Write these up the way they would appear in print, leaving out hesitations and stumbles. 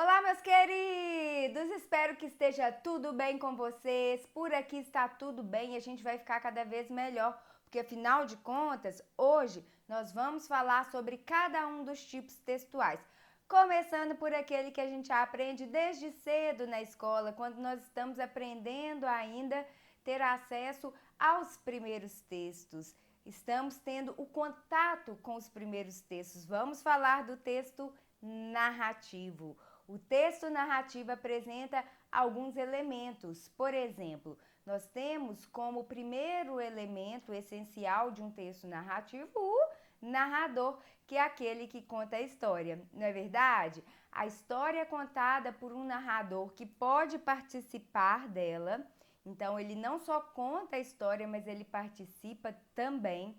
Olá, meus queridos! Espero que esteja tudo bem com vocês. Por aqui está tudo bem e a gente vai ficar cada vez melhor, porque afinal de contas, hoje nós vamos falar sobre cada um dos tipos textuais. Começando por aquele que a gente aprende desde cedo na escola, quando nós estamos aprendendo ainda ter acesso aos primeiros textos. Estamos tendo o contato com os primeiros textos. Vamos falar do texto narrativo. O texto narrativo apresenta alguns elementos. Por exemplo, nós temos como primeiro elemento essencial de um texto narrativo o narrador, que é aquele que conta a história. Não é verdade? A história é contada por um narrador que pode participar dela. Então, ele não só conta a história, mas ele participa também.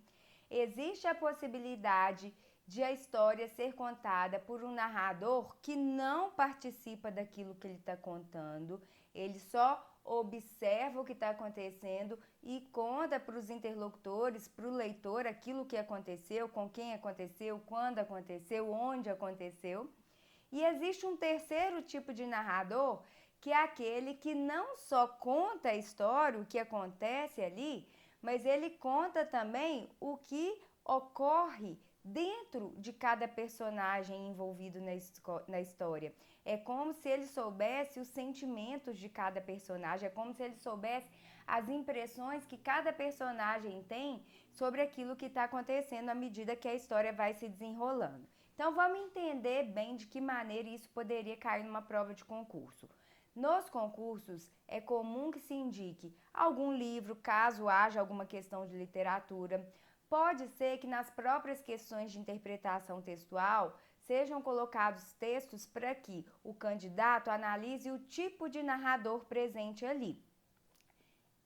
Existe a possibilidade de a história ser contada por um narrador que não participa daquilo que ele está contando, ele só observa o que está acontecendo e conta para os interlocutores, para o leitor, aquilo que aconteceu, com quem aconteceu, quando aconteceu, onde aconteceu. E existe um terceiro tipo de narrador, que é aquele que não só conta a história, o que acontece ali, mas ele conta também o que ocorre dentro de cada personagem envolvido na história. É como se ele soubesse os sentimentos de cada personagem, é como se ele soubesse as impressões que cada personagem tem sobre aquilo que está acontecendo à medida que a história vai se desenrolando. Então vamos entender bem de que maneira isso poderia cair numa prova de concurso. Nos concursos é comum que se indique algum livro, caso haja alguma questão de literatura. Pode ser que nas próprias questões de interpretação textual sejam colocados textos para que o candidato analise o tipo de narrador presente ali.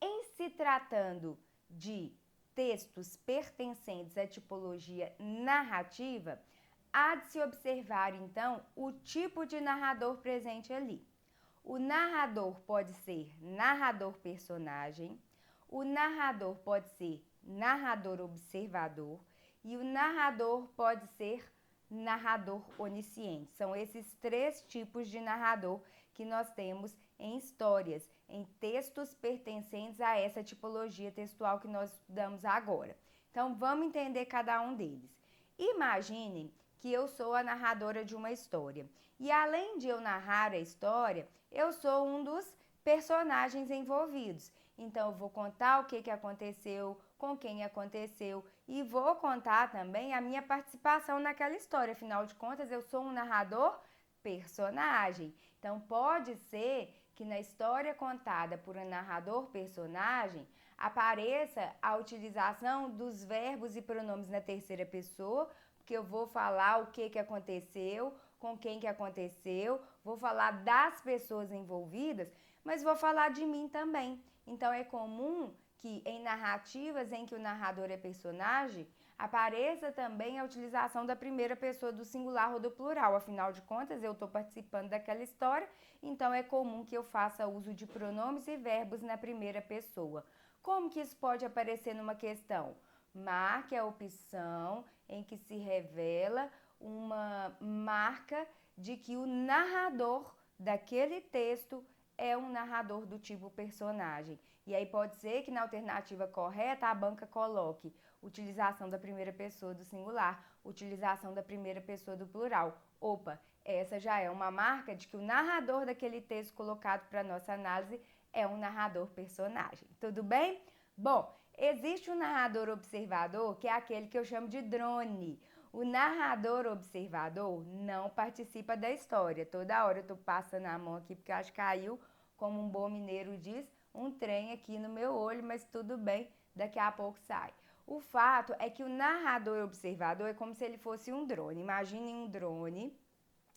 Em se tratando de textos pertencentes à tipologia narrativa, há de se observar então o tipo de narrador presente ali. O narrador pode ser narrador-personagem, o narrador pode ser narrador-observador e o narrador pode ser narrador onisciente. São esses três tipos de narrador que nós temos em histórias, em textos pertencentes a essa tipologia textual que nós estudamos agora. Então, vamos entender cada um deles. Imaginem que eu sou a narradora de uma história. E além de eu narrar a história, eu sou um dos personagens envolvidos. Então, eu vou contar o que aconteceu, com quem aconteceu e vou contar também a minha participação naquela história. Afinal de contas, eu sou um narrador personagem. Então, pode ser que na história contada por um narrador personagem apareça a utilização dos verbos e pronomes na terceira pessoa, porque eu vou falar o que aconteceu, com quem que aconteceu, vou falar das pessoas envolvidas, mas vou falar de mim também. Então é comum que em narrativas em que o narrador é personagem, apareça também a utilização da primeira pessoa do singular ou do plural. Afinal de contas, eu estou participando daquela história, então é comum que eu faça uso de pronomes e verbos na primeira pessoa. Como que isso pode aparecer numa questão? Marque a opção em que se revela uma marca de que o narrador daquele texto é um narrador do tipo personagem. E aí pode ser que na alternativa correta a banca coloque utilização da primeira pessoa do singular, utilização da primeira pessoa do plural. Opa, essa já é uma marca de que o narrador daquele texto colocado para nossa análise é um narrador personagem. Tudo bem? Bom, existe um narrador observador, que é aquele que eu chamo de drone. O narrador observador não participa da história. Toda hora eu tô passando a mão aqui porque eu acho que caiu, como um bom mineiro diz, um trem aqui no meu olho, mas tudo bem, daqui a pouco sai. O fato é que o narrador observador é como se ele fosse um drone. Imaginem um drone,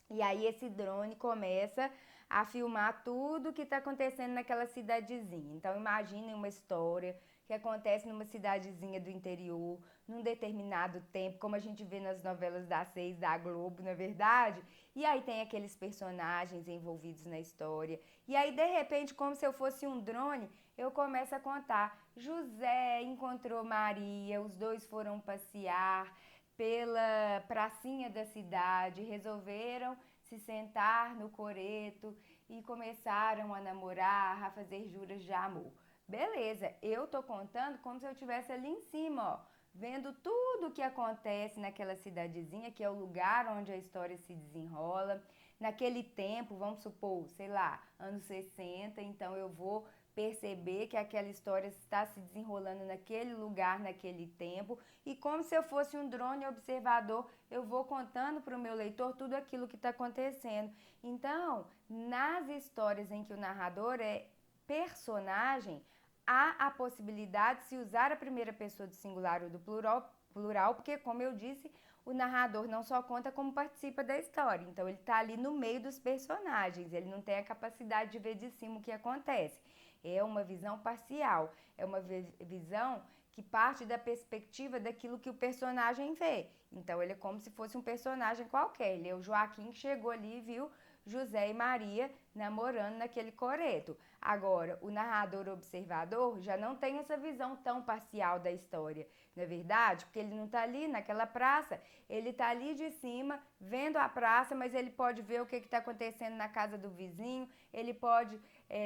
e aí esse drone começa a filmar tudo que está acontecendo naquela cidadezinha. Então imaginem uma história que acontece numa cidadezinha do interior, num determinado tempo, como a gente vê nas novelas das 6 da Globo, não é verdade? E aí tem aqueles personagens envolvidos na história. E aí, de repente, como se eu fosse um drone, eu começo a contar. José encontrou Maria, os dois foram passear pela pracinha da cidade, resolveram se sentar no coreto e começaram a namorar, a fazer juras de amor. Beleza, eu tô contando como se eu estivesse ali em cima, ó, vendo tudo o que acontece naquela cidadezinha, que é o lugar onde a história se desenrola. Naquele tempo, vamos supor, sei lá, anos 60, então eu vou perceber que aquela história está se desenrolando naquele lugar, naquele tempo, e como se eu fosse um drone observador, eu vou contando para o meu leitor tudo aquilo que está acontecendo. Então, nas histórias em que o narrador é personagem, há a possibilidade de se usar a primeira pessoa do singular ou do plural, porque, como eu disse, o narrador não só conta como participa da história. Então, ele está ali no meio dos personagens, ele não tem a capacidade de ver de cima o que acontece. É uma visão parcial, é uma visão que parte da perspectiva daquilo que o personagem vê. Então, ele é como se fosse um personagem qualquer. Ele é o Joaquim que chegou ali e viu José e Maria namorando naquele coreto. Agora, o narrador observador já não tem essa visão tão parcial da história, não é verdade? Porque ele não está ali naquela praça, ele está ali de cima, vendo a praça, mas ele pode ver o que está acontecendo na casa do vizinho, ele pode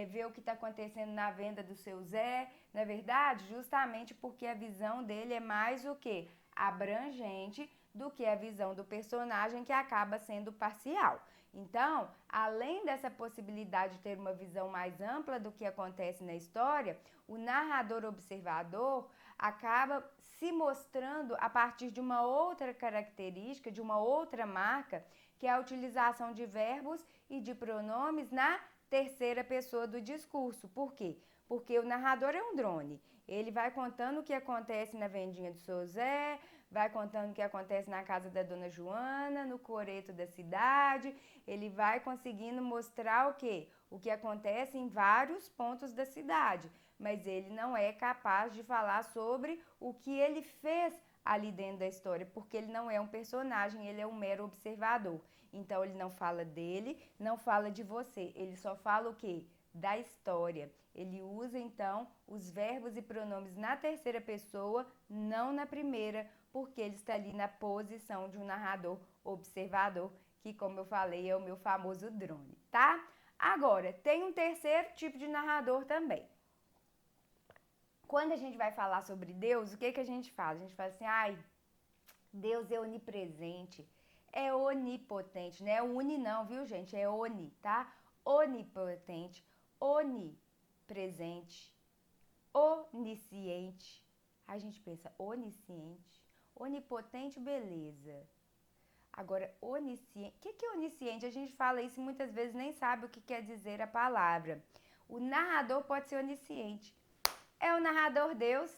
ver o que está acontecendo na venda do seu Zé, não é verdade? Justamente porque a visão dele é mais o quê? Abrangente do que a visão do personagem, que acaba sendo parcial. Então, além dessa possibilidade de ter uma visão mais ampla do que acontece na história, o narrador observador acaba se mostrando a partir de uma outra característica, de uma outra marca, que é a utilização de verbos e de pronomes na terceira pessoa do discurso. Por quê? Porque o narrador é um drone. Ele vai contando o que acontece na vendinha do seu Zé, vai contando o que acontece na casa da dona Joana, no coreto da cidade. Ele vai conseguindo mostrar o quê? O que acontece em vários pontos da cidade. Mas ele não é capaz de falar sobre o que ele fez ali dentro da história, porque ele não é um personagem, ele é um mero observador. Então ele não fala dele, não fala de você, ele só fala o quê? Da história. Ele usa então os verbos e pronomes na terceira pessoa, não na primeira, porque ele está ali na posição de um narrador observador, que, como eu falei, é o meu famoso drone, tá? Agora, tem um terceiro tipo de narrador também. Quando a gente vai falar sobre Deus, o que a gente fala? A gente fala assim, ai, Deus é onipresente, é onipotente, não é uni não, viu, gente? É oni, tá? Onipotente, onipresente, onisciente. A gente pensa onisciente, onipotente, beleza. Agora, onisciente, o que é onisciente? A gente fala isso e muitas vezes nem sabe o que quer dizer a palavra. O narrador pode ser onisciente. É o narrador Deus.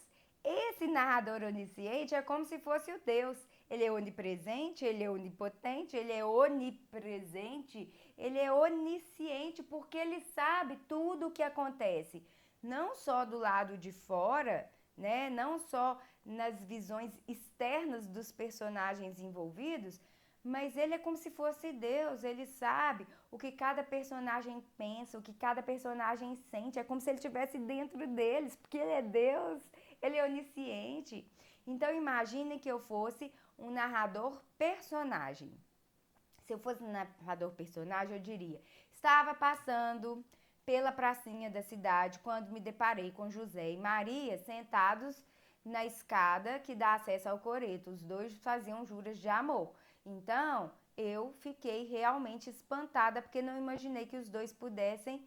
Esse narrador onisciente é como se fosse o Deus. Ele é onipresente, ele é onipotente, ele é onipresente, ele é onisciente porque ele sabe tudo o que acontece. Não só do lado de fora, né? Não só nas visões externas dos personagens envolvidos, mas ele é como se fosse Deus, ele sabe o que cada personagem pensa, o que cada personagem sente, é como se ele estivesse dentro deles, porque ele é Deus, ele é onisciente. Então imagine que eu fosse um narrador personagem. Se eu fosse um narrador personagem, eu diria: estava passando pela pracinha da cidade quando me deparei com José e Maria sentados na escada que dá acesso ao coreto. Os dois faziam juras de amor. Então, eu fiquei realmente espantada porque não imaginei que os dois pudessem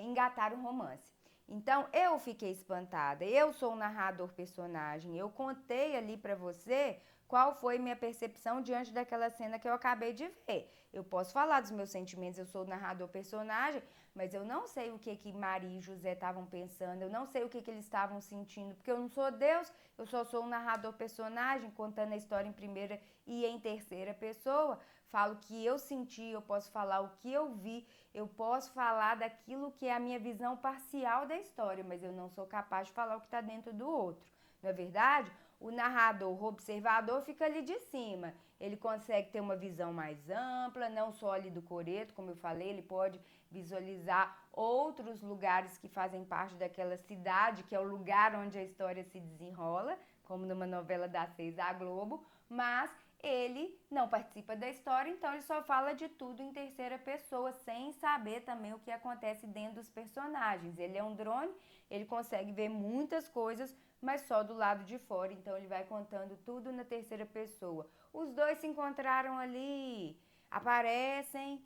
engatar um romance. Então, eu fiquei espantada. Eu sou um narrador personagem. Eu contei ali para você qual foi minha percepção diante daquela cena que eu acabei de ver. Eu posso falar dos meus sentimentos, eu sou o narrador personagem, mas eu não sei o que Maria e José estavam pensando, eu não sei o que eles estavam sentindo, porque eu não sou Deus, eu só sou um narrador personagem, contando a história em primeira e em terceira pessoa. Falo o que eu senti, eu posso falar o que eu vi, eu posso falar daquilo que é a minha visão parcial da história, mas eu não sou capaz de falar o que está dentro do outro. Não é verdade? O narrador, o observador, fica ali de cima. Ele consegue ter uma visão mais ampla, não só ali do coreto, como eu falei, ele pode visualizar outros lugares que fazem parte daquela cidade, que é o lugar onde a história se desenrola, como numa novela das 6 da Globo, mas ele não participa da história, então ele só fala de tudo em terceira pessoa, sem saber também o que acontece dentro dos personagens. Ele é um drone, ele consegue ver muitas coisas, mas só do lado de fora, então ele vai contando tudo na terceira pessoa. Os dois se encontraram ali, aparecem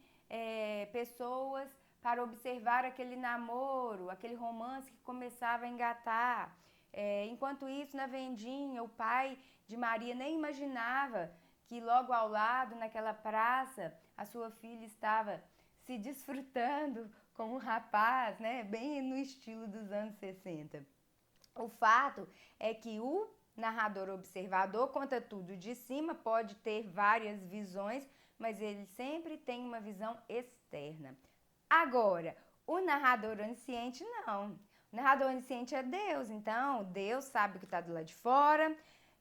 pessoas para observar aquele namoro, aquele romance que começava a engatar. Enquanto isso, na vendinha, o pai de Maria nem imaginava que logo ao lado, naquela praça, a sua filha estava se desfrutando com um rapaz, né, bem no estilo dos anos 60. O fato é que o narrador observador conta tudo de cima, pode ter várias visões, mas ele sempre tem uma visão externa. Agora, o narrador onisciente não. O narrador onisciente é Deus, então Deus sabe o que está do lado de fora,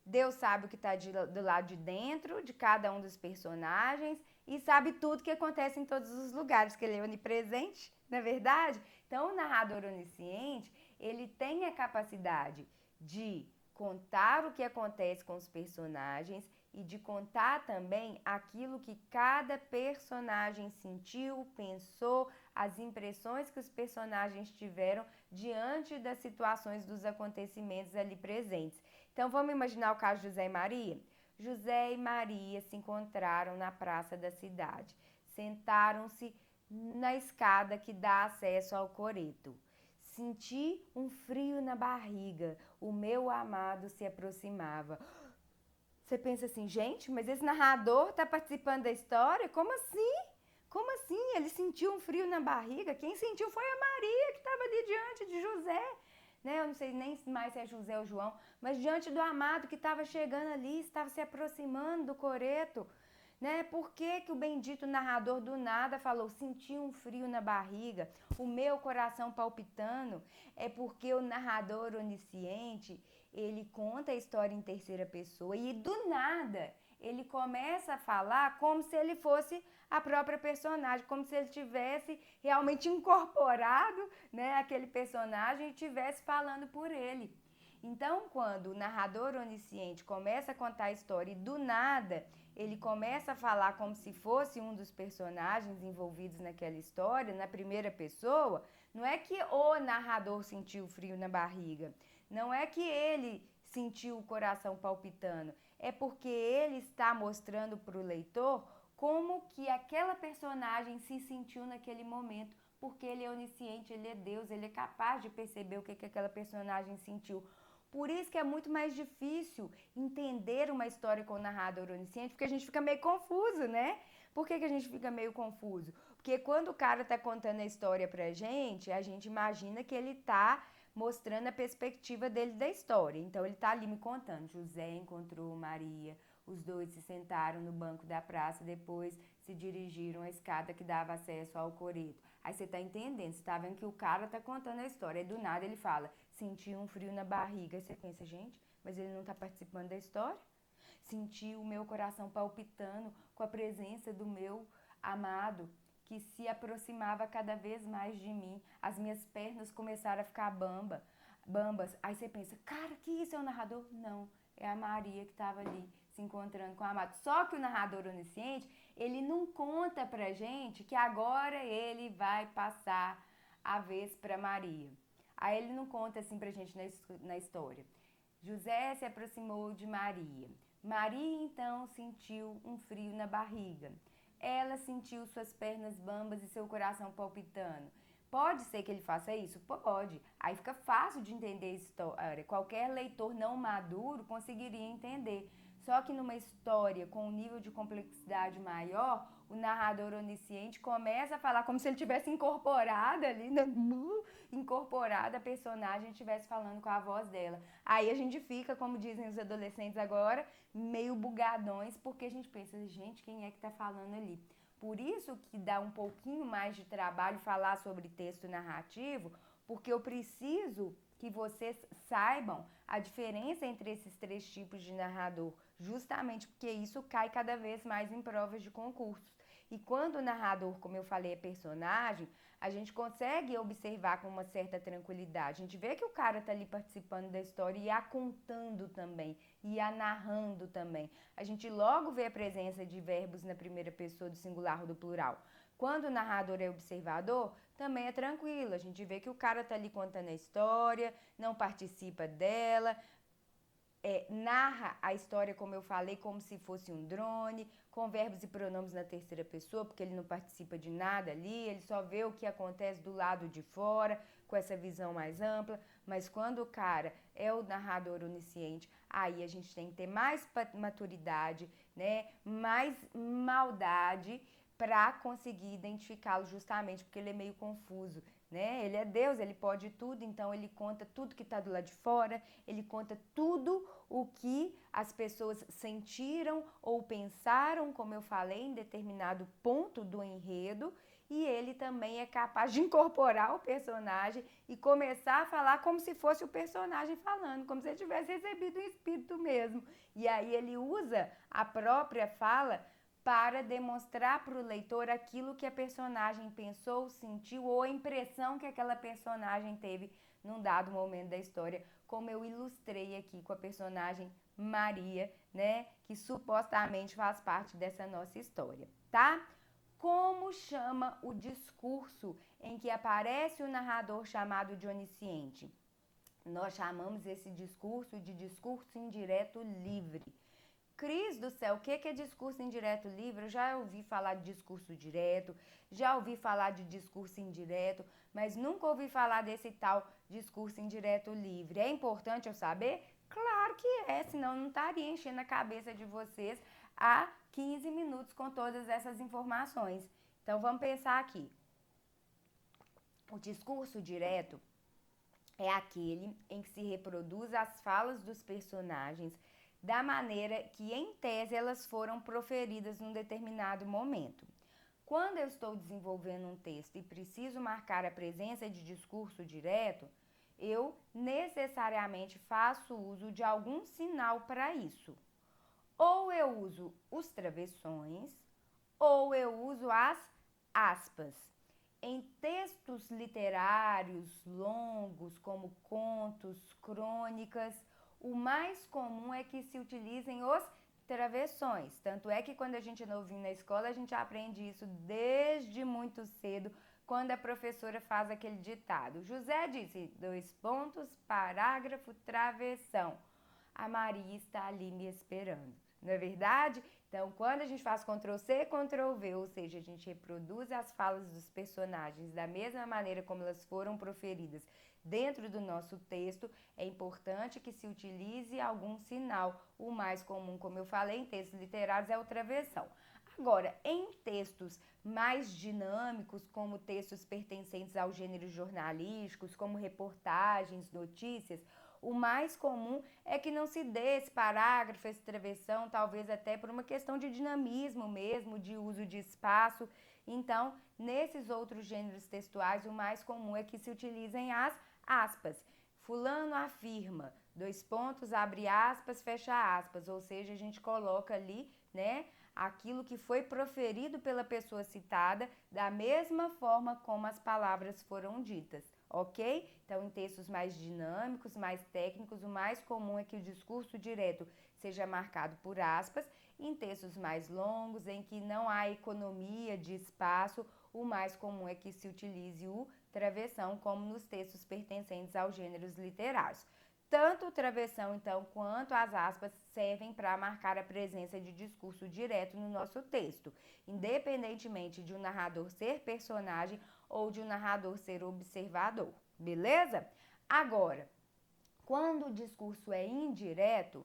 Deus sabe o que está do lado de dentro de cada um dos personagens e sabe tudo que acontece em todos os lugares, que ele é onipresente, não é verdade? Então, o narrador onisciente, ele tem a capacidade de contar o que acontece com os personagens e de contar também aquilo que cada personagem sentiu, pensou, as impressões que os personagens tiveram diante das situações, dos acontecimentos ali presentes. Então vamos imaginar o caso de José e Maria? José e Maria se encontraram na praça da cidade, sentaram-se na escada que dá acesso ao coreto. Senti um frio na barriga, o meu amado se aproximava. Você pensa assim, gente, mas esse narrador está participando da história? Como assim? Como assim? Ele sentiu um frio na barriga? Quem sentiu foi a Maria, que estava ali diante de José. Né? Eu não sei nem mais se é José ou João, mas diante do amado que estava chegando ali, estava se aproximando do coreto. Né? Por que, que o bendito narrador do nada falou, senti um frio na barriga, o meu coração palpitando? É porque o narrador onisciente, ele conta a história em terceira pessoa e do nada ele começa a falar como se ele fosse a própria personagem, como se ele tivesse realmente incorporado, né, aquele personagem e estivesse falando por ele. Então, quando o narrador onisciente começa a contar a história e do nada ele começa a falar como se fosse um dos personagens envolvidos naquela história, na primeira pessoa, não é que o narrador sentiu frio na barriga, não é que ele sentiu o coração palpitando, é porque ele está mostrando para o leitor como que aquela personagem se sentiu naquele momento, porque ele é onisciente, ele é Deus, ele é capaz de perceber o que aquela personagem sentiu. Por isso que é muito mais difícil entender uma história com o narrador onisciente, porque a gente fica meio confuso, né? Por que a gente fica meio confuso? Porque quando o cara tá contando a história pra gente, a gente imagina que ele tá mostrando a perspectiva dele da história. Então ele tá ali me contando, José encontrou Maria, os dois se sentaram no banco da praça, depois se dirigiram à escada que dava acesso ao coreto. Aí você tá entendendo, você tá vendo que o cara tá contando a história, e do nada ele fala, senti um frio na barriga. Aí você pensa, gente, mas ele não tá participando da história? Senti o meu coração palpitando com a presença do meu amado, que se aproximava cada vez mais de mim. As minhas pernas começaram a ficar bambas. Aí você pensa, cara, que isso é o narrador? Não, é a Maria que estava ali se encontrando com o amado. Só que o narrador onisciente, ele não conta pra gente que agora ele vai passar a vez pra Maria. Aí ele não conta assim pra gente na história. José se aproximou de Maria. Maria então sentiu um frio na barriga. Ela sentiu suas pernas bambas e seu coração palpitando. Pode ser que ele faça isso? Pode. Aí fica fácil de entender a história. Qualquer leitor não maduro conseguiria entender. Só que numa história com um nível de complexidade maior, o narrador onisciente começa a falar como se ele tivesse incorporado ali, incorporada a personagem, estivesse falando com a voz dela. Aí a gente fica, como dizem os adolescentes agora, meio bugadões, porque a gente pensa, gente, quem é que tá falando ali? Por isso que dá um pouquinho mais de trabalho falar sobre texto narrativo, porque eu preciso que vocês saibam a diferença entre esses três tipos de narrador, justamente porque isso cai cada vez mais em provas de concursos. E quando o narrador, como eu falei, é personagem, a gente consegue observar com uma certa tranquilidade. A gente vê que o cara tá ali participando da história e a contando também, e a narrando também. A gente logo vê a presença de verbos na primeira pessoa do singular ou do plural. Quando o narrador é observador, também é tranquilo. A gente vê que o cara tá ali contando a história, não participa dela, narra a história, como eu falei, como se fosse um drone, com verbos e pronomes na terceira pessoa, porque ele não participa de nada ali, ele só vê o que acontece do lado de fora, com essa visão mais ampla. Mas quando o cara é o narrador onisciente, aí a gente tem que ter mais maturidade, né? Mais maldade para conseguir identificá-lo, justamente porque ele é meio confuso, né? Ele é Deus, ele pode tudo, então ele conta tudo que está do lado de fora, ele conta tudo o que as pessoas sentiram ou pensaram, como eu falei, em determinado ponto do enredo, e ele também é capaz de incorporar o personagem e começar a falar como se fosse o personagem falando, como se ele tivesse recebido um espírito mesmo. E aí ele usa a própria fala para demonstrar para o leitor aquilo que a personagem pensou, sentiu ou a impressão que aquela personagem teve num dado momento da história, como eu ilustrei aqui com a personagem Maria, né, que supostamente faz parte dessa nossa história, tá? Como chama o discurso em que aparece o narrador chamado de onisciente? Nós chamamos esse discurso de discurso indireto livre. Cris do céu, o que é discurso indireto livre? Eu já ouvi falar de discurso direto, já ouvi falar de discurso indireto, mas nunca ouvi falar desse tal discurso indireto livre. É importante eu saber? Claro que é, senão não estaria enchendo a cabeça de vocês há 15 minutos com todas essas informações. Então vamos pensar aqui. O discurso direto é aquele em que se reproduz as falas dos personagens da maneira que, em tese, elas foram proferidas num determinado momento. Quando eu estou desenvolvendo um texto e preciso marcar a presença de discurso direto, eu necessariamente faço uso de algum sinal para isso. Ou eu uso os travessões, ou eu uso as aspas. Em textos literários longos, como contos, crônicas, o mais comum é que se utilizem os travessões. Tanto é que quando a gente é novinho na escola, a gente aprende isso desde muito cedo, quando a professora faz aquele ditado. José disse, : parágrafo, travessão. A Maria está ali me esperando. Não é verdade? Então, quando a gente faz Ctrl+C, Ctrl+V, ou seja, a gente reproduz as falas dos personagens da mesma maneira como elas foram proferidas dentro do nosso texto, é importante que se utilize algum sinal. O mais comum, como eu falei, em textos literários é o travessão. Agora, em textos mais dinâmicos, como textos pertencentes ao gênero jornalísticos, como reportagens, notícias, o mais comum é que não se dê esse parágrafo, essa travessão, talvez até por uma questão de dinamismo mesmo, de uso de espaço. Então, nesses outros gêneros textuais, o mais comum é que se utilizem as aspas. Fulano afirma, : abre aspas, fecha aspas, ou seja, a gente coloca ali, né, aquilo que foi proferido pela pessoa citada da mesma forma como as palavras foram ditas. Ok? Então, em textos mais dinâmicos, mais técnicos, o mais comum é que o discurso direto seja marcado por aspas. Em textos mais longos, em que não há economia de espaço, o mais comum é que se utilize o travessão, como nos textos pertencentes aos gêneros literários. Tanto o travessão, então, quanto as aspas servem para marcar a presença de discurso direto no nosso texto, independentemente de um narrador ser personagem ou de um narrador ser observador, beleza? Agora, quando o discurso é indireto,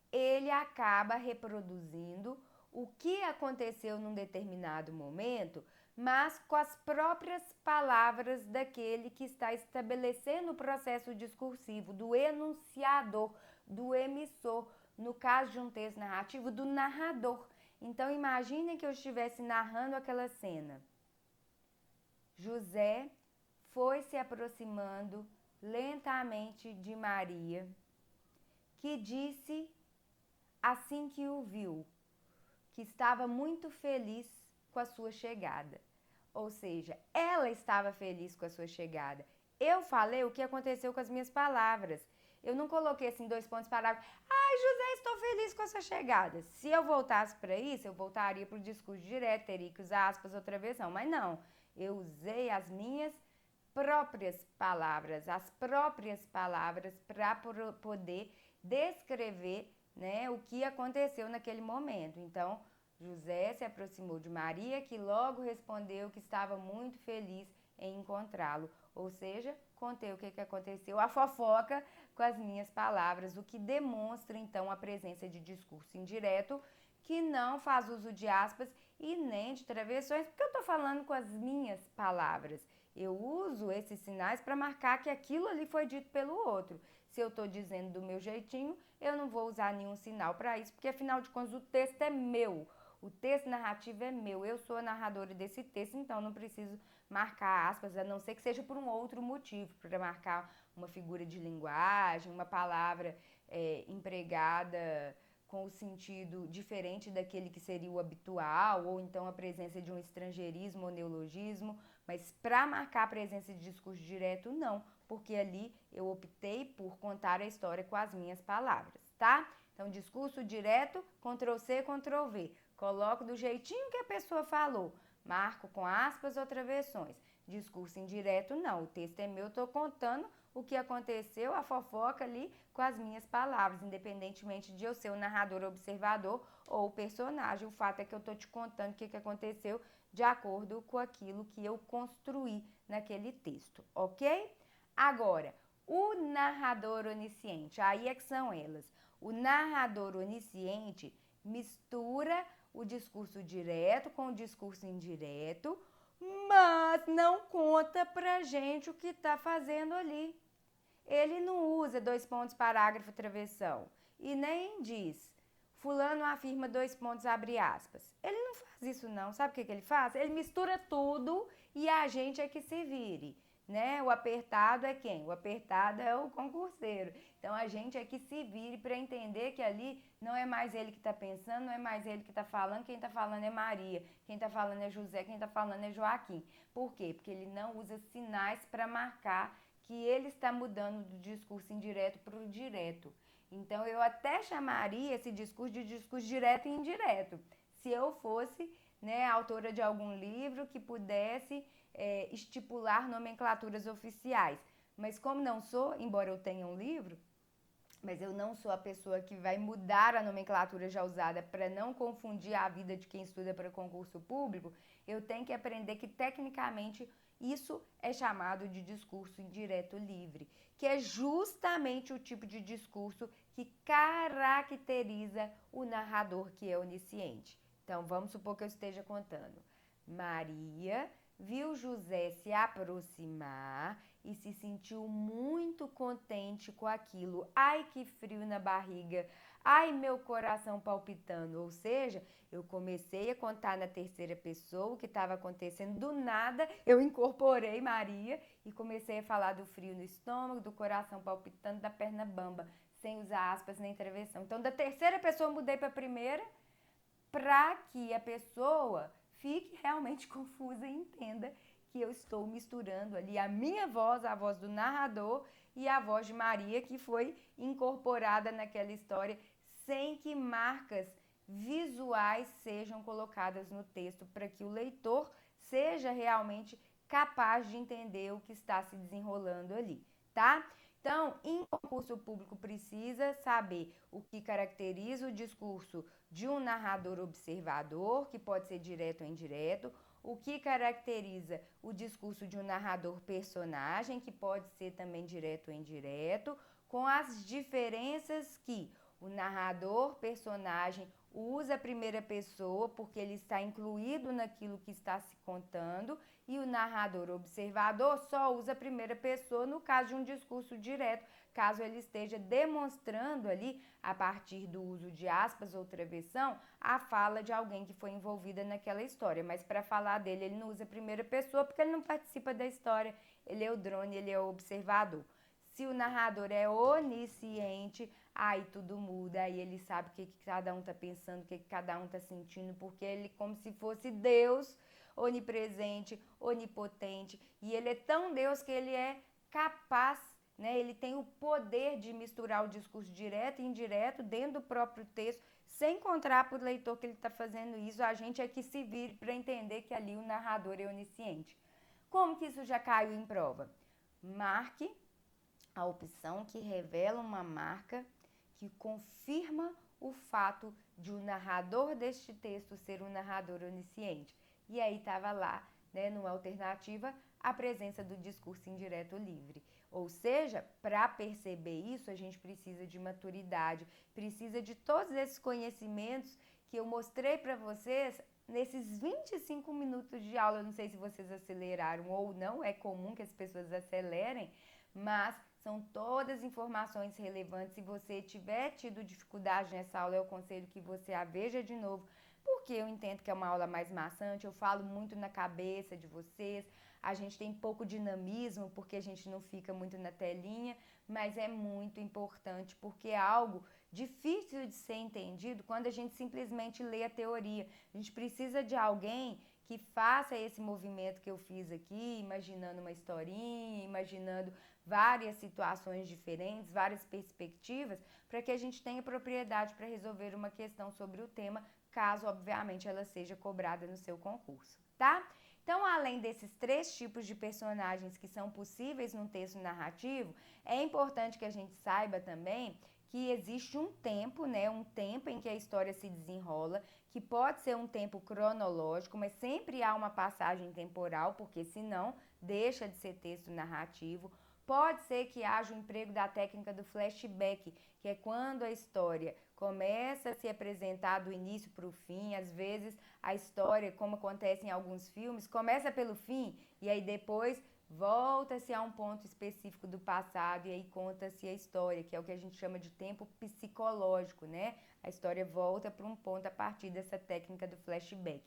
ele acaba reproduzindo o que aconteceu num determinado momento, mas com as próprias palavras daquele que está estabelecendo o processo discursivo, do enunciador, do emissor, no caso de um texto narrativo, do narrador. Então, imaginem que eu estivesse narrando aquela cena. José foi se aproximando lentamente de Maria, que disse, assim que o viu, que estava muito feliz com a sua chegada. Ou seja, ela estava feliz com a sua chegada. Eu falei o que aconteceu com as minhas palavras. Eu não coloquei assim 2 pontos parágrafo. Ai, José, estou feliz com a sua chegada. Se eu voltasse para isso, eu voltaria para o discurso direto, teria que usar aspas outra vez, não. Mas não, eu usei as minhas próprias palavras, as próprias palavras para poder descrever, né, o que aconteceu naquele momento. Então, José se aproximou de Maria, que logo respondeu que estava muito feliz em encontrá-lo. Ou seja, contei o que aconteceu, a fofoca com as minhas palavras, o que demonstra então a presença de discurso indireto, que não faz uso de aspas e nem de travessões, porque eu estou falando com as minhas palavras. Eu uso esses sinais para marcar que aquilo ali foi dito pelo outro. Se eu estou dizendo do meu jeitinho, eu não vou usar nenhum sinal para isso, porque afinal de contas o texto é meu. O texto narrativo é meu, eu sou a narradora desse texto, então não preciso marcar aspas, a não ser que seja por um outro motivo, para marcar uma figura de linguagem, uma palavra empregada com o sentido diferente daquele que seria o habitual, ou então a presença de um estrangeirismo ou neologismo, mas para marcar a presença de discurso direto, não, porque ali eu optei por contar a história com as minhas palavras, tá? Então, discurso direto, Ctrl+C, Ctrl+V. Coloco do jeitinho que a pessoa falou, marco com aspas ou travessões. Discurso indireto, não, o texto é meu, estou contando o que aconteceu, a fofoca ali com as minhas palavras, independentemente de eu ser o narrador, observador ou o personagem. O fato é que eu estou te contando o que aconteceu de acordo com aquilo que eu construí naquele texto, ok? Agora, o narrador onisciente, aí é que são elas. O narrador onisciente mistura o discurso direto com o discurso indireto, mas não conta pra gente o que está fazendo ali. Ele não usa 2 pontos, parágrafo, travessão. E nem diz, fulano afirma 2 pontos, abre aspas. Ele não faz isso não, sabe o que ele faz? Ele mistura tudo e a gente é que se vire, né? O apertado é quem? O apertado é o concurseiro. Então a gente é que se vire para entender que ali não é mais ele que está pensando, não é mais ele que está falando, quem está falando é Maria, quem está falando é José, quem está falando é Joaquim. Por quê? Porque ele não usa sinais para marcar que ele está mudando do discurso indireto para o direto. Então, eu até chamaria esse discurso de discurso direto e indireto, se eu fosse, né, autora de algum livro que pudesse estipular nomenclaturas oficiais. Mas como não sou, embora eu tenha um livro, mas eu não sou a pessoa que vai mudar a nomenclatura já usada para não confundir a vida de quem estuda para concurso público, eu tenho que aprender que tecnicamente isso é chamado de discurso indireto livre, que é justamente o tipo de discurso que caracteriza o narrador que é onisciente. Então, vamos supor que eu esteja contando. Maria viu José se aproximar e se sentiu muito contente com aquilo. Ai, que frio na barriga. Ai, meu coração palpitando. Ou seja, eu comecei a contar na terceira pessoa o que estava acontecendo. Do nada, eu incorporei Maria e comecei a falar do frio no estômago, do coração palpitando, da perna bamba, sem usar aspas nem travessão. Então, da terceira pessoa, eu mudei para a primeira para que a pessoa fique realmente confusa e entenda que eu estou misturando ali a minha voz, a voz do narrador e a voz de Maria, que foi incorporada naquela história sem que marcas visuais sejam colocadas no texto, para que o leitor seja realmente capaz de entender o que está se desenrolando ali, tá? Então, em concurso público precisa saber o que caracteriza o discurso de um narrador observador, que pode ser direto ou indireto, o que caracteriza o discurso de um narrador personagem, que pode ser também direto ou indireto, com as diferenças que o narrador personagem usa a primeira pessoa porque ele está incluído naquilo que está se contando, e o narrador observador só usa a primeira pessoa no caso de um discurso direto, caso ele esteja demonstrando ali, a partir do uso de aspas ou travessão, a fala de alguém que foi envolvida naquela história. Mas para falar dele, ele não usa a primeira pessoa porque ele não participa da história, ele é o drone, ele é o observador. Se o narrador é onisciente, aí tudo muda, aí ele sabe o que cada um está pensando, o que cada um está sentindo, porque ele é como se fosse Deus, onipresente, onipotente, e ele é tão Deus que ele é capaz, né? Ele tem o poder de misturar o discurso direto e indireto dentro do próprio texto, sem encontrar para o leitor que ele está fazendo isso. A gente é que se vire para entender que ali o narrador é onisciente. Como que isso já caiu em prova? Marque a opção que revela uma marca que confirma o fato de o narrador deste texto ser um narrador onisciente. E aí estava lá, né, numa alternativa, a presença do discurso indireto livre. Ou seja, para perceber isso, a gente precisa de maturidade, precisa de todos esses conhecimentos que eu mostrei para vocês nesses 25 minutos de aula. Eu não sei se vocês aceleraram ou não, é comum que as pessoas acelerem, mas são todas informações relevantes. Se você tiver tido dificuldade nessa aula, eu aconselho que você a veja de novo, porque eu entendo que é uma aula mais maçante, eu falo muito na cabeça de vocês, a gente tem pouco dinamismo, porque a gente não fica muito na telinha, mas é muito importante, porque é algo difícil de ser entendido quando a gente simplesmente lê a teoria. A gente precisa de alguém que faça esse movimento que eu fiz aqui, imaginando uma historinha, imaginando várias situações diferentes, várias perspectivas, para que a gente tenha propriedade para resolver uma questão sobre o tema, caso, obviamente, ela seja cobrada no seu concurso, tá? Então, além desses 3 tipos de personagens que são possíveis num texto narrativo, é importante que a gente saiba também que existe um tempo, né, um tempo em que a história se desenrola, que pode ser um tempo cronológico, mas sempre há uma passagem temporal, porque senão deixa de ser texto narrativo. Pode ser que haja o emprego da técnica do flashback, que é quando a história começa a se apresentar do início para o fim. Às vezes a história, como acontece em alguns filmes, começa pelo fim e aí depois volta-se a um ponto específico do passado e aí conta-se a história, que é o que a gente chama de tempo psicológico, né? A história volta para um ponto a partir dessa técnica do flashback.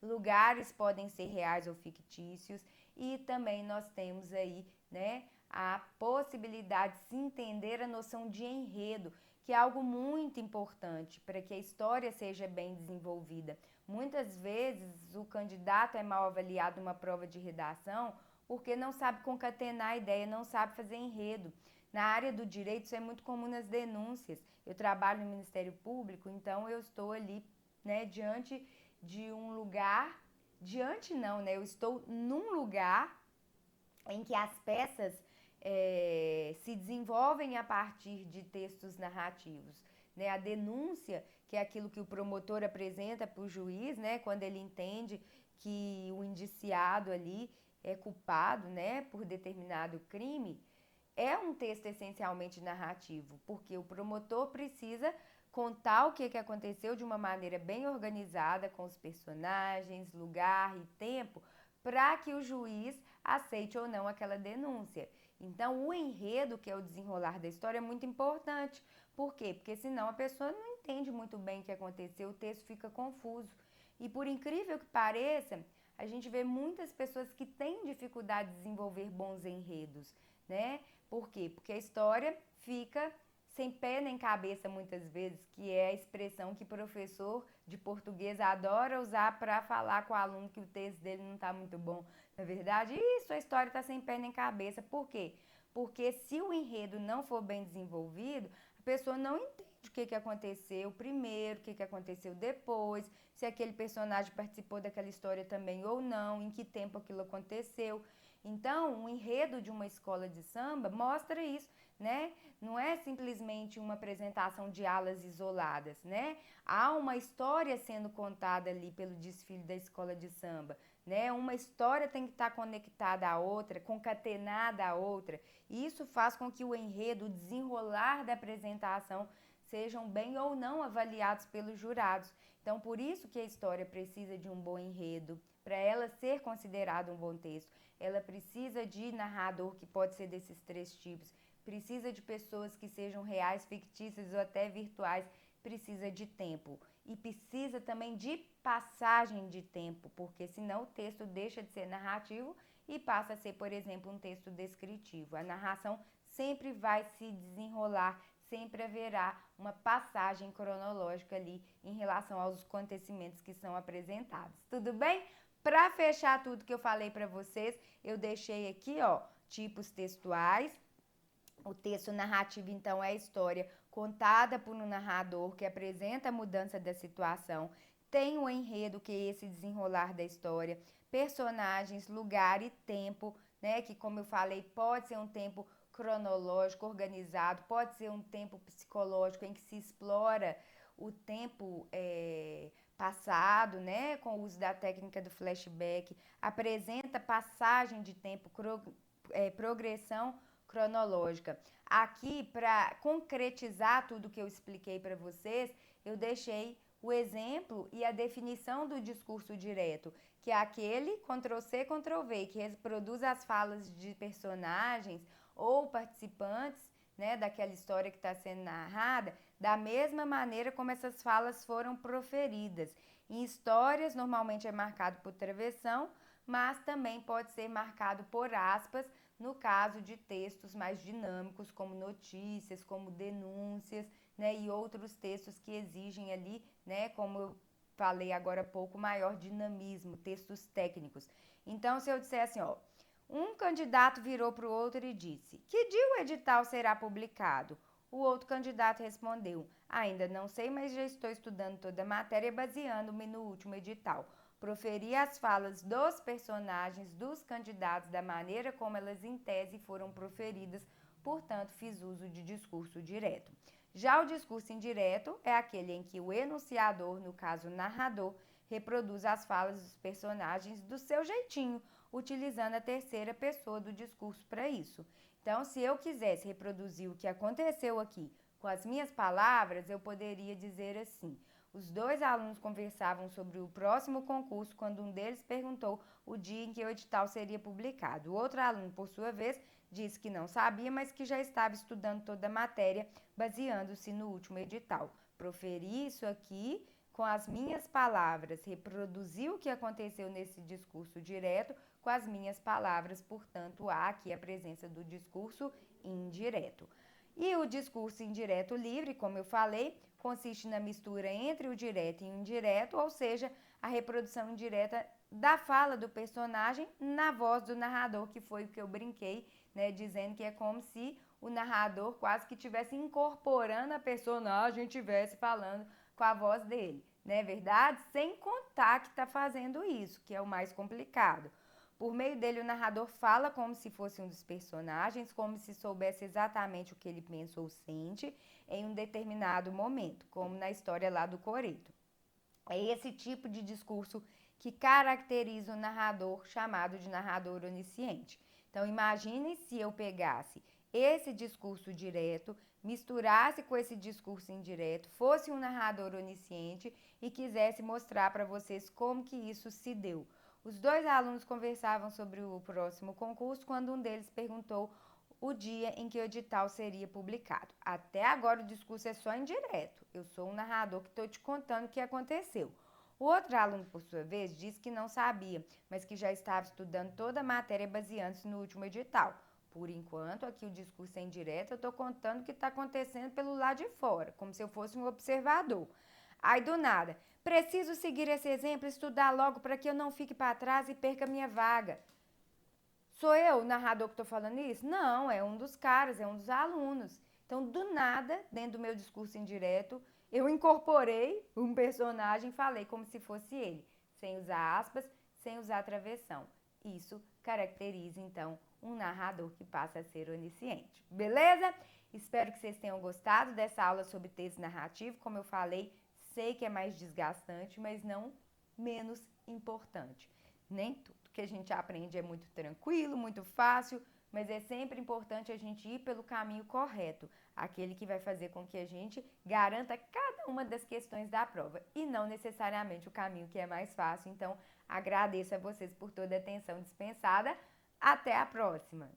Lugares podem ser reais ou fictícios e também nós temos aí, né, a possibilidade de se entender a noção de enredo, que é algo muito importante para que a história seja bem desenvolvida. Muitas vezes o candidato é mal avaliado numa prova de redação porque não sabe concatenar a ideia, não sabe fazer enredo. Na área do direito isso é muito comum nas denúncias. Eu trabalho no Ministério Público, então eu estou ali, né, diante de um lugar, diante não, né, eu estou num lugar em que as peças se desenvolvem a partir de textos narrativos. Né? A denúncia, que é aquilo que o promotor apresenta para o juiz, né? Quando ele entende que o indiciado ali é culpado, né, por determinado crime, é um texto essencialmente narrativo, porque o promotor precisa contar o que aconteceu de uma maneira bem organizada, com os personagens, lugar e tempo, para que o juiz aceite ou não aquela denúncia. Então, o enredo, que é o desenrolar da história, é muito importante. Por quê? Porque senão a pessoa não entende muito bem o que aconteceu, o texto fica confuso. E por incrível que pareça, a gente vê muitas pessoas que têm dificuldade de desenvolver bons enredos, né? Por quê? Porque a história fica sem pé nem cabeça muitas vezes, que é a expressão que professor de português adora usar para falar com o aluno que o texto dele não está muito bom. Na verdade, isso, a história está sem pé nem cabeça. Por quê? Porque se o enredo não for bem desenvolvido, a pessoa não entende o que aconteceu primeiro, o que aconteceu depois, se aquele personagem participou daquela história também ou não, em que tempo aquilo aconteceu. Então, o enredo de uma escola de samba mostra isso, né? Não é simplesmente uma apresentação de alas isoladas, né? Há uma história sendo contada ali pelo desfile da escola de samba, né? Uma história tem que estar conectada à outra, concatenada à outra. E isso faz com que o enredo, o desenrolar da apresentação sejam bem ou não avaliados pelos jurados. Então, por isso que a história precisa de um bom enredo, para ela ser considerada um bom texto. Ela precisa de narrador, que pode ser desses 3 tipos, precisa de pessoas que sejam reais, fictícias ou até virtuais, precisa de tempo. E precisa também de passagem de tempo, porque senão o texto deixa de ser narrativo e passa a ser, por exemplo, um texto descritivo. A narração sempre vai se desenrolar, sempre haverá uma passagem cronológica ali em relação aos acontecimentos que são apresentados. Tudo bem? Para fechar tudo que eu falei para vocês, eu deixei aqui, ó, tipos textuais. O texto narrativo, então, é a história contada por um narrador que apresenta a mudança da situação, tem o enredo, que é esse desenrolar da história, personagens, lugar e tempo, né? Que, como eu falei, pode ser um tempo cronológico, organizado, pode ser um tempo psicológico em que se explora o tempo passado, né? Com o uso da técnica do flashback, apresenta passagem de tempo, progressão cronológica. Aqui, para concretizar tudo que eu expliquei para vocês, eu deixei o exemplo e a definição do discurso direto, que é aquele Ctrl+C, Ctrl+V, que reproduz as falas de personagens ou participantes, né, daquela história que está sendo narrada, da mesma maneira como essas falas foram proferidas. Em histórias, normalmente é marcado por travessão, mas também pode ser marcado por aspas, no caso de textos mais dinâmicos, como notícias, como denúncias, né, e outros textos que exigem ali, né, como eu falei agora há pouco, maior dinamismo, textos técnicos. Então, se eu disser assim, ó, um candidato virou para o outro e disse: "Que dia o edital será publicado?" O outro candidato respondeu: "Ainda não sei, mas já estou estudando toda a matéria baseando-me no último edital. Proferi as falas dos personagens dos candidatos da maneira como elas em tese foram proferidas, portanto fiz uso de discurso direto." Já o discurso indireto é aquele em que o enunciador, no caso o narrador, reproduz as falas dos personagens do seu jeitinho, utilizando a terceira pessoa do discurso para isso. Então, se eu quisesse reproduzir o que aconteceu aqui com as minhas palavras, eu poderia dizer assim: os dois alunos conversavam sobre o próximo concurso quando um deles perguntou o dia em que o edital seria publicado. O outro aluno, por sua vez, disse que não sabia, mas que já estava estudando toda a matéria, baseando-se no último edital. Proferi isso aqui com as minhas palavras, reproduzi o que aconteceu nesse discurso direto com as minhas palavras, portanto, há aqui a presença do discurso indireto. E o discurso indireto livre, como eu falei, consiste na mistura entre o direto e o indireto, ou seja, a reprodução indireta da fala do personagem na voz do narrador, que foi o que eu brinquei, né, dizendo que é como se o narrador quase que estivesse incorporando a personagem, estivesse falando com a voz dele, não é verdade? Sem contar que está fazendo isso, que é o mais complicado. Por meio dele, o narrador fala como se fosse um dos personagens, como se soubesse exatamente o que ele pensa ou sente em um determinado momento, como na história lá do Coreto. É esse tipo de discurso que caracteriza o narrador, chamado de narrador onisciente. Então, imagine se eu pegasse esse discurso direto, misturasse com esse discurso indireto, fosse um narrador onisciente e quisesse mostrar para vocês como que isso se deu. Os dois alunos conversavam sobre o próximo concurso quando um deles perguntou o dia em que o edital seria publicado. Até agora o discurso é só indireto. Eu sou um narrador que estou te contando o que aconteceu. O outro aluno, por sua vez, disse que não sabia, mas que já estava estudando toda a matéria baseando-se no último edital. Por enquanto, aqui o discurso é indireto, eu estou contando o que está acontecendo pelo lado de fora, como se eu fosse um observador. Aí, do nada, preciso seguir esse exemplo e estudar logo para que eu não fique para trás e perca minha vaga. Sou eu o narrador que estou falando isso? Não, é um dos caras, é um dos alunos. Então, do nada, dentro do meu discurso indireto, eu incorporei um personagem e falei como se fosse ele, sem usar aspas, sem usar travessão. Isso caracteriza, então, um narrador que passa a ser onisciente. Beleza? Espero que vocês tenham gostado dessa aula sobre texto narrativo. Como eu falei, sei que é mais desgastante, mas não menos importante. Nem tudo que a gente aprende é muito tranquilo, muito fácil, mas é sempre importante a gente ir pelo caminho correto, aquele que vai fazer com que a gente garanta cada uma das questões da prova e não necessariamente o caminho que é mais fácil. Então, agradeço a vocês por toda a atenção dispensada. Até a próxima!